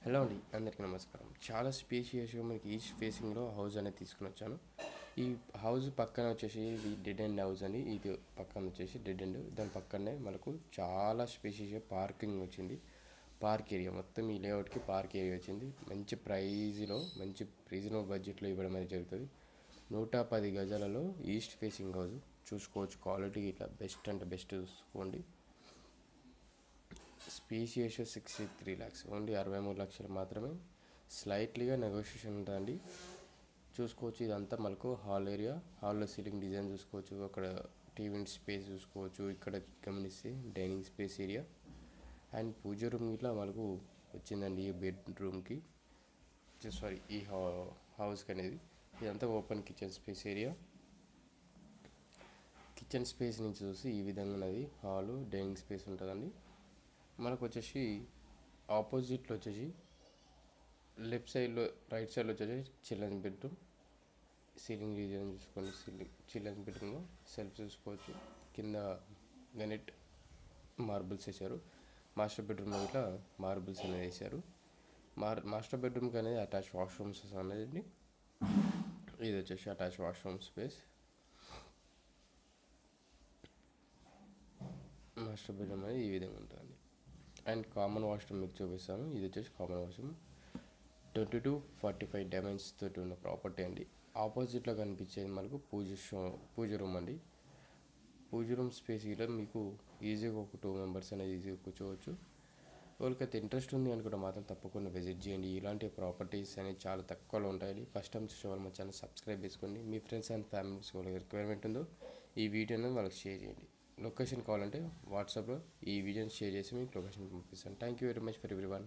Hello అండి, అందరికీ నమస్కారం. చాలా స్పేషియస్గా మనకి ఈస్ట్ ఫేసింగ్లో హౌస్ అనేది తీసుకుని వచ్చాను. ఈ హౌస్ పక్కన వచ్చేసి ఇది డెడ్ ఎండ్ హౌస్ అని, ఇది పక్కన వచ్చేసి డెడ్ ఎండ్. దాని పక్కనే మనకు చాలా స్పేషియస్గా పార్కింగ్ వచ్చింది. పార్క్ ఏరియా మొత్తం ఈ లేఅవుట్కి పార్క్ ఏరియా వచ్చింది. మంచి ప్రైజ్లో, మంచి రీజనబుల్ బడ్జెట్లో ఇవ్వడం అనేది జరుగుతుంది. 110 గజాలలో ఈస్ట్ ఫేసింగ్ హౌస్ చూసుకోవచ్చు. క్వాలిటీ ఇట్లా బెస్ట్ అంటే బెస్ట్ చూసుకోండి. స్పేషియస్ 63 lakhs, ఓన్లీ 63 లక్షలు మాత్రమే. స్లైట్లీగా నెగోషియేషన్ ఉంటుందండి. చూసుకోవచ్చు. ఇదంతా మనకు హాల్ ఏరియా. హాల్లో సీలింగ్ డిజైన్ చూసుకోవచ్చు. అక్కడ టీవీ స్పేస్ చూసుకోవచ్చు. ఇక్కడ గమనిస్తే dining space area and pooja room ఇట్లా మనకు వచ్చిందండి. ఈ బెడ్రూమ్కి సారీ ఈ హౌస్కి అనేది ఇదంతా open kitchen space area. Kitchen space నుంచి చూసి ఈ విధంగా ఉన్నది. హాలు డైనింగ్ స్పేస్ ఉంటుందండి. మనకు వచ్చేసి ఆపోజిట్లో వచ్చేసి లెఫ్ట్ సైడ్లో రైట్ సైడ్లో వచ్చేసి చిల్డ్రన్ బెడ్రూమ్. సీలింగ్ డిజైన్ చూసుకోండి. చిల్డ్రన్ బెడ్రూమ్లో సెల్ఫ్ చూసుకోవచ్చు. కింద గనెట్ మార్బుల్స్ వేశారు. మాస్టర్ బెడ్రూమ్లో ఇట్లా మార్బుల్స్ అనేది వేశారు. మాస్టర్ బెడ్రూమ్కి అనేది అటాచ్ వాష్రూమ్స్ అనేది. ఇది వచ్చేసి attach washroom space. Master bedroom అనేది ఈ విధంగా ఉంటుంది. అండ్ కామన్ వాష్రూమ్ మీకు చూపిస్తాను. ఇది వచ్చేసి కామన్ వాష్రూమ్. 22-45 డైమెన్స్ తోటి ఉన్న ప్రాపర్టీ అండి. ఆపోజిట్లో కనిపించేది మనకు పూజ రూమ్ అండి. పూజ రూమ్ స్పేస్ ఇలా మీకు ఈజీగా ఒక 2 మెంబర్స్ అనేది ఈజీగా కూర్చోవచ్చు. ఎవరికైతే ఇంట్రెస్ట్ ఉంది అనుకుంటే మాత్రం తప్పకుండా విజిట్ చేయండి. ఇలాంటి ప్రాపర్టీస్ అనేవి చాలా తక్కువలో ఉంటాయి. ఫస్ట్ టైం చూసే వాళ్ళు మా ఛానల్ సబ్స్క్రైబ్ చేసుకోండి. మీ ఫ్రెండ్స్ అండ్ ఫ్యామిలీస్ వాళ్ళకి రిక్వైర్మెంట్ ఉందో ఈ వీడియోని వాళ్ళకి షేర్ చేయండి. లొకేషన్ కావాలంటే వాట్సాప్లో ఈ వీడియోని షేర్ చేసి మీకు లొకేషన్ పంపిస్తాను. Thank you very much for everyone.